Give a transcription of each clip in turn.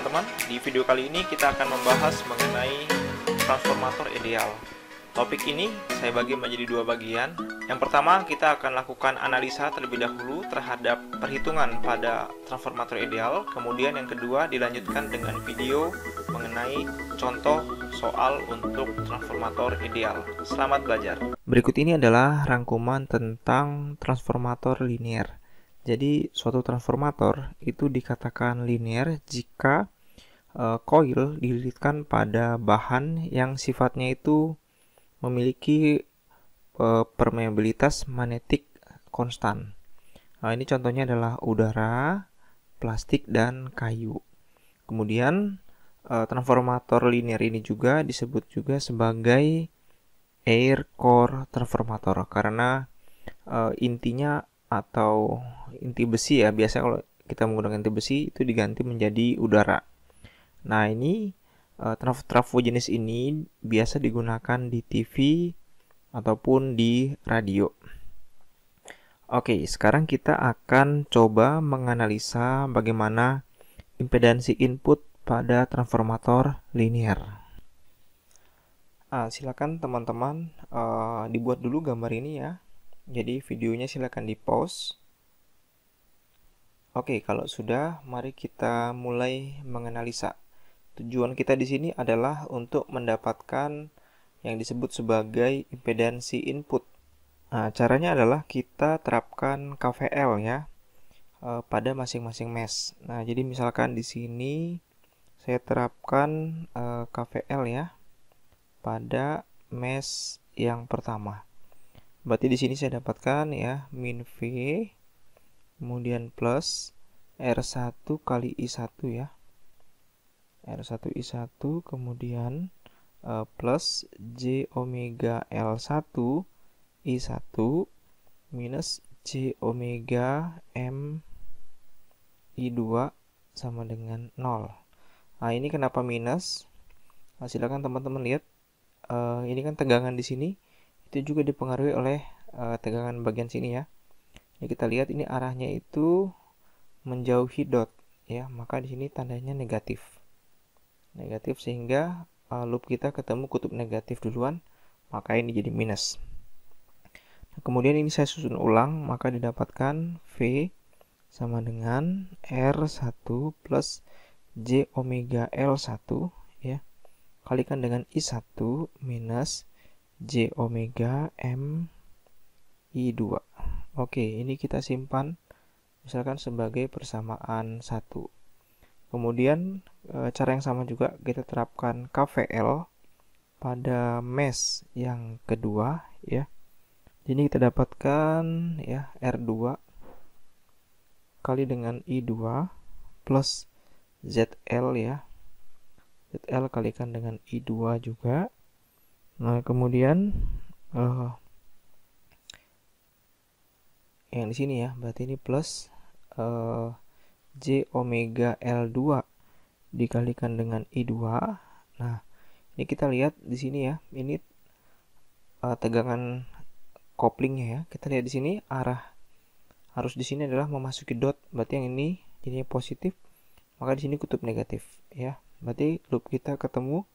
teman-teman, di video kali ini kita akan membahas mengenai transformator ideal. Topik ini saya bagi menjadi dua bagian. Yang pertama, kita akan lakukan analisa terlebih dahulu terhadap perhitungan pada transformator ideal. Kemudian yang kedua dilanjutkan dengan video mengenai contoh soal untuk transformator ideal. Selamat belajar. Berikut ini adalah rangkuman tentang transformator linear. Jadi suatu transformator itu dikatakan linear jika koil dililitkan pada bahan yang sifatnya itu memiliki permeabilitas magnetik konstan. Nah, ini contohnya adalah udara, plastik, dan kayu. Kemudian transformator linear ini juga disebut juga sebagai air core transformator karena intinya atau inti besi ya, biasa kalau kita menggunakan inti besi itu diganti menjadi udara. Nah, ini trafo jenis ini biasa digunakan di TV ataupun di radio. Oke, sekarang kita akan coba menganalisa bagaimana impedansi input pada transformator linear. Silakan teman-teman dibuat dulu gambar ini ya. Jadi videonya silakan di pause. Oke, kalau sudah, mari kita mulai menganalisa. Tujuan kita di sini adalah untuk mendapatkan yang disebut sebagai impedansi input. Nah, caranya adalah kita terapkan KVL ya pada masing-masing mesh. Nah, jadi misalkan di sini saya terapkan KVL ya pada mesh yang pertama. Berarti di sini saya dapatkan ya min V kemudian plus R1 kali I1 ya. R1 I1 kemudian plus J omega L1 I1 minus J omega M I2 sama dengan 0. Nah, ini kenapa minus? Nah, silakan teman-teman lihat. Ini kan tegangan di sini itu juga dipengaruhi oleh tegangan bagian sini ya. Ini kita lihat ini arahnya itu menjauhi dot ya, maka di sini tandanya negatif. Negatif sehingga loop kita ketemu kutub negatif duluan, maka ini jadi minus. Nah, kemudian ini saya susun ulang, maka didapatkan V sama dengan R1 plus J omega L1 ya, kalikan dengan I1 minus J omega M I2. Oke, ini kita simpan misalkan sebagai persamaan 1. Kemudian cara yang sama juga kita terapkan KVL pada mesh yang kedua ya. Jadi kita dapatkan ya R2 kali dengan I2 plus ZL ya. ZL kalikan dengan I2 juga. Nah, kemudian yang di sini ya, berarti ini plus J omega L2 dikalikan dengan I2. Nah, ini kita lihat di sini ya, ini tegangan koplingnya ya. Kita lihat di sini arah harus di sini adalah memasuki dot, berarti yang ini jadinya positif, maka di sini kutub negatif ya. Berarti loop kita ketemu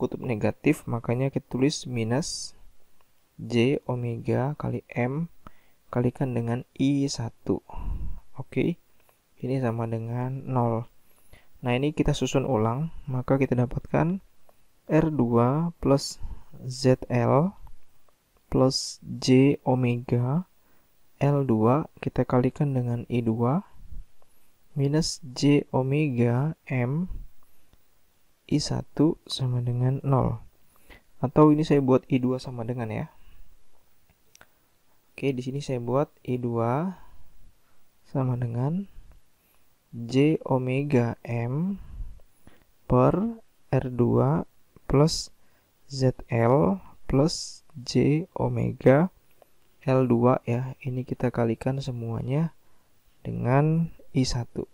kutub negatif, makanya kita tulis minus J omega kali M kalikan dengan I1. Oke, ini sama dengan 0. Nah, ini kita susun ulang, maka kita dapatkan R2 plus ZL plus J omega L2 kita kalikan dengan I2 minus J omega M I1 sama dengan 0. Atau ini saya buat I2 sama dengan ya. Oke, di sini saya buat I2 sama dengan J omega M per R2 plus ZL plus J omega L2 ya. Ini kita kalikan semuanya dengan I1.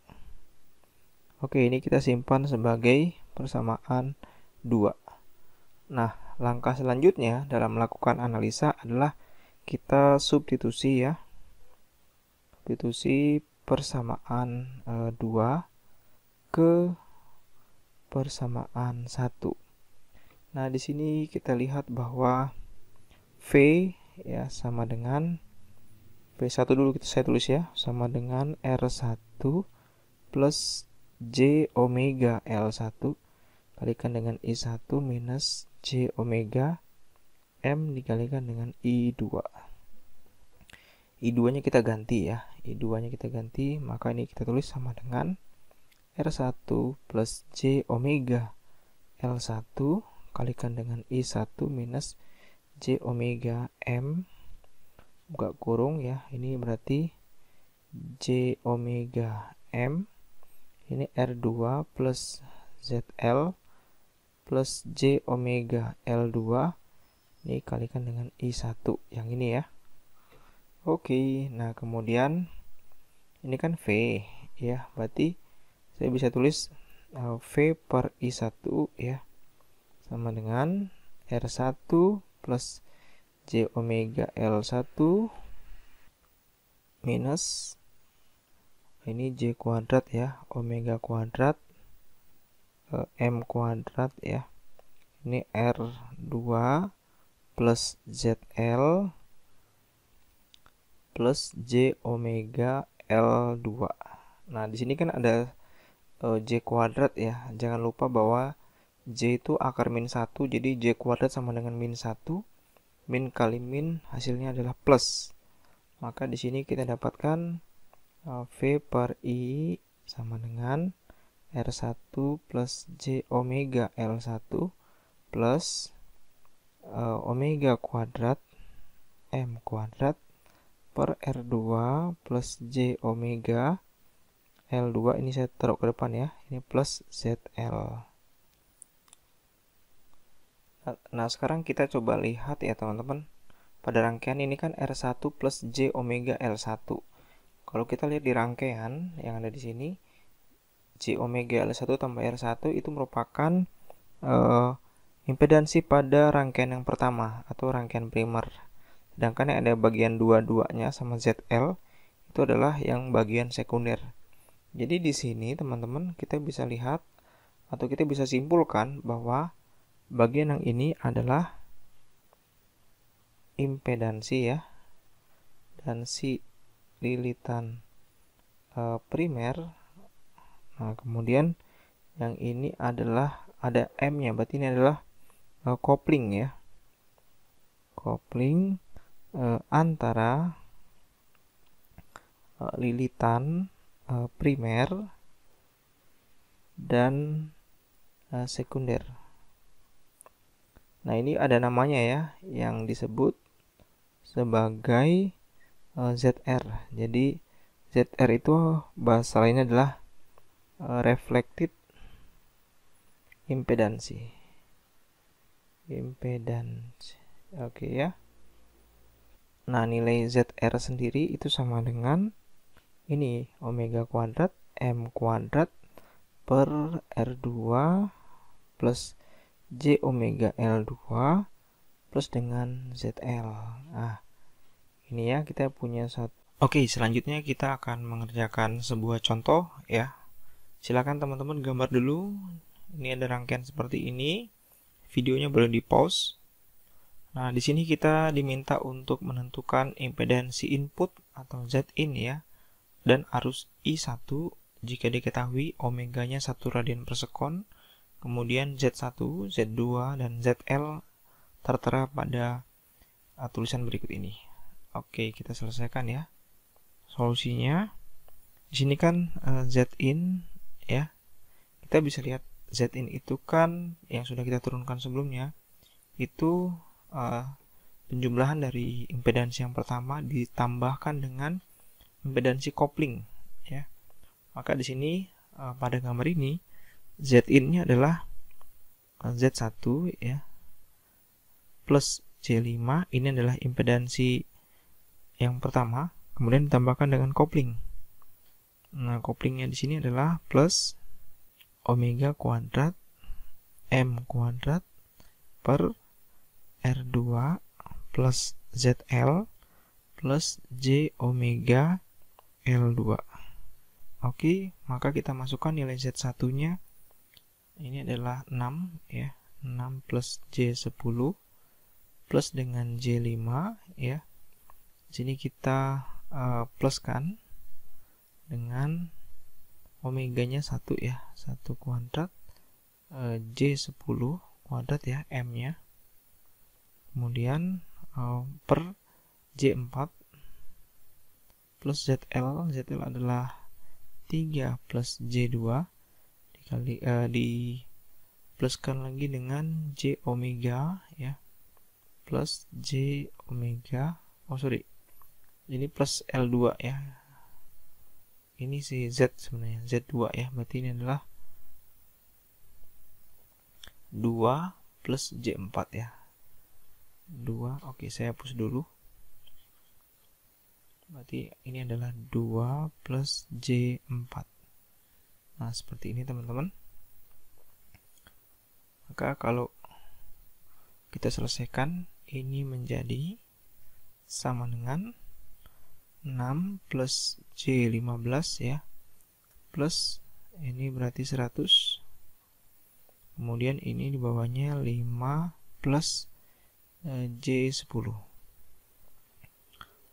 Oke, ini kita simpan sebagai persamaan 2. Nah, langkah selanjutnya dalam melakukan analisa adalah kita substitusi ya. Substitusi persamaan 2 ke persamaan 1. Nah, di sini kita lihat bahwa V ya sama dengan V1 dulu saya tulis ya, sama dengan R1 plus J omega L1 kalikan dengan I1 minus J omega M dikalikan dengan I2. I2 nya kita ganti ya, I2 nya kita ganti, maka ini kita tulis sama dengan R1 plus J omega L1 kalikan dengan I1 minus J omega M buka kurung ya, ini berarti J omega M, ini R2 plus ZL plus J omega L2, ini kalikan dengan I1 yang ini ya. Oke, nah kemudian ini kan V ya, berarti saya bisa tulis V per I1 ya sama dengan R1 plus J omega L1 minus ini J kuadrat ya, omega kuadrat M kuadrat ya, ini R2 plus ZL plus J omega L2. Nah, di sini kan ada J kuadrat ya, jangan lupa bahwa J itu akar min 1, jadi J kuadrat sama dengan min 1, min kali min hasilnya adalah plus. Maka di sini kita dapatkan V per I sama dengan R1 plus J omega L1 plus omega kuadrat M kuadrat per R2 plus J omega L2, ini saya taruh ke depan ya, ini plus ZL. Nah, sekarang kita coba lihat ya teman-teman, pada rangkaian ini kan R1 plus J omega L1. Kalau kita lihat di rangkaian yang ada di sini, J omega L1 tambah R1 itu merupakan impedansi pada rangkaian yang pertama atau rangkaian primer. Sedangkan yang ada bagian dua-duanya sama ZL itu adalah yang bagian sekunder. Jadi di sini teman-teman kita bisa lihat atau kita bisa simpulkan bahwa bagian yang ini adalah impedansi ya, dan si lilitan primer. Nah, kemudian yang ini adalah ada M-nya, berarti ini adalah kopling ya, kopling antara lilitan primer dan sekunder. Nah, ini ada namanya ya, yang disebut sebagai ZR. Jadi ZR itu bahasa lainnya adalah reflected impedansi. Oke ya. Nah, nilai ZR sendiri itu sama dengan ini omega kuadrat M kuadrat per R2 plus J omega L2 plus dengan ZL. Nah, ini ya kita punya satu. Oke, selanjutnya kita akan mengerjakan sebuah contoh ya. Silakan teman-teman gambar dulu. Ini ada rangkaian seperti ini. Videonya boleh di-pause. Nah, di sini kita diminta untuk menentukan impedansi input atau Zin ya, dan arus I1 jika diketahui omeganya 1 radian per sekon, kemudian Z1, Z2, dan ZL tertera pada tulisan berikut ini. Oke, kita selesaikan ya. Solusinya di sini kan Zin ya. Kita bisa lihat Zin itu kan yang sudah kita turunkan sebelumnya, itu penjumlahan dari impedansi yang pertama ditambahkan dengan impedansi kopling ya. Maka di sini pada gambar ini Zin-nya adalah Z1 ya plus J5, ini adalah impedansi yang pertama, kemudian ditambahkan dengan kopling. Nah, koplingnya di sini adalah plus omega kuadrat M kuadrat per R2 plus ZL plus J omega L2. Oke, maka kita masukkan nilai Z1-nya Ini adalah 6 ya. 6 plus J10 plus dengan J5 ya. Sini kita pluskan dengan omeganya 1 ya. 1 kuadrat J10 kuadrat ya, M nya. Kemudian per J4 plus ZL. ZL adalah 3 plus J2 dikali dipluskan lagi dengan J omega ya, plus J omega, ini plus L2 ya, ini si Z sebenarnya Z2 ya, berarti ini adalah 2 plus J4 ya, 2. Oke, saya hapus dulu. Berarti ini adalah 2 plus J4. Nah, seperti ini teman-teman. Maka kalau kita selesaikan, ini menjadi sama dengan 6 plus J15 ya, plus ini berarti 100. Kemudian ini di bawahnya 5 plus J10.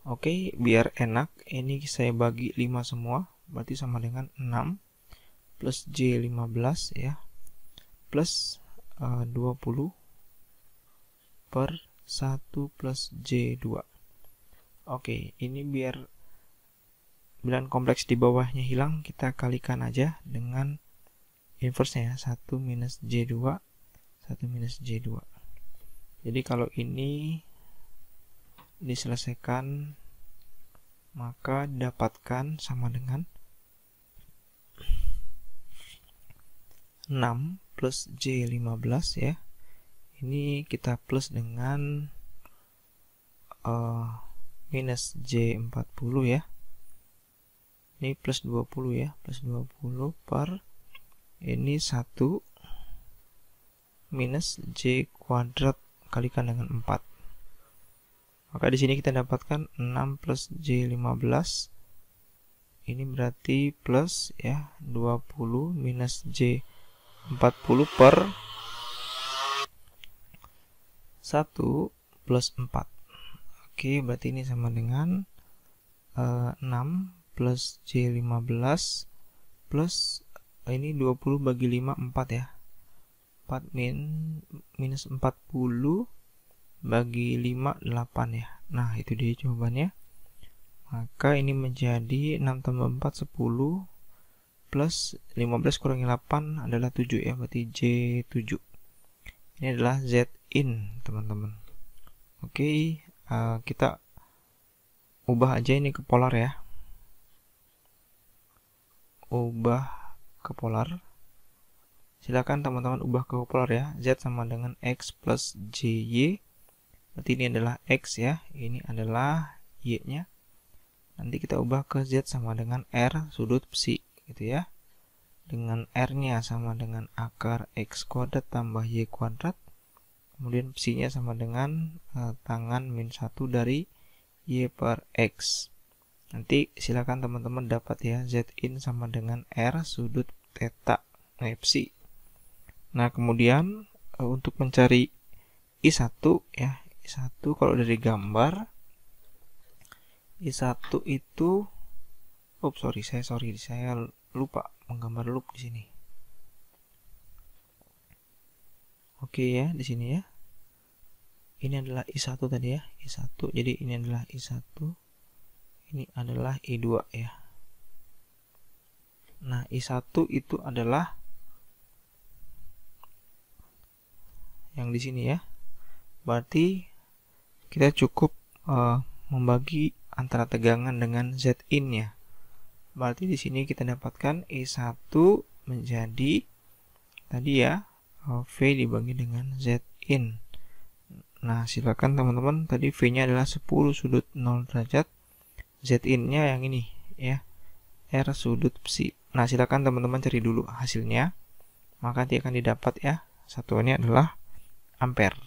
Oke, biar enak, ini saya bagi 5 semua, berarti sama dengan 6 plus J15 ya, plus 20 per 1 plus J2. Oke, ini biar bilangan kompleks di bawahnya hilang, kita kalikan aja dengan inverse-nya ya, 1 minus J2, 1 minus J2. Jadi kalau ini diselesaikan, maka dapatkan sama dengan 6 plus J15 ya. Ini kita plus dengan minus J40 ya. Ini plus 20 ya, plus 20 per ini 1 minus J kuadrat kalikan dengan 4. Maka di sini kita dapatkan 6 plus J15. Ini berarti plus ya, 20 minus J40 per 1 plus 4. Oke, berarti ini sama dengan 6 plus J15 plus ini 20 bagi 5, 4 ya. 4 minus 40 bagi 5, 8 ya. Nah, itu dia jawabannya. Maka ini menjadi 6 tambah 4, 10 plus 15 kurangi 8 adalah 7 ya, berarti J7. Ini adalah Z in, teman-teman. Oke, kita ubah aja ini ke polar ya. Ubah ke polar. Silakan teman-teman ubah ke polar ya. Z sama dengan X plus JY. Berarti ini adalah X ya, ini adalah Y-nya. Nanti kita ubah ke Z sama dengan R sudut psi gitu ya. Dengan R-nya sama dengan akar X kuadrat tambah Y kuadrat. Kemudian psi-nya sama dengan tangan min 1 dari Y per X. Nanti silakan teman-teman dapat ya, Z in sama dengan R sudut theta psi. Nah, kemudian untuk mencari I1 ya, I1 kalau dari gambar I1 itu saya lupa menggambar loop di sini. Oke ya, di sini ya. Ini adalah I1 tadi ya, I1. Jadi ini adalah I1. Ini adalah I2 ya. Nah, I1 itu adalah yang di sini ya. Berarti kita cukup membagi antara tegangan dengan Z in ya. Berarti di sini kita dapatkan I1 menjadi tadi ya, V dibagi dengan Z in. Nah, silakan teman-teman, tadi V-nya adalah 10 sudut 0 derajat, Z in-nya yang ini ya, R sudut psi. Nah, silakan teman-teman cari dulu hasilnya. Maka nanti akan didapat ya, satuannya adalah ampere.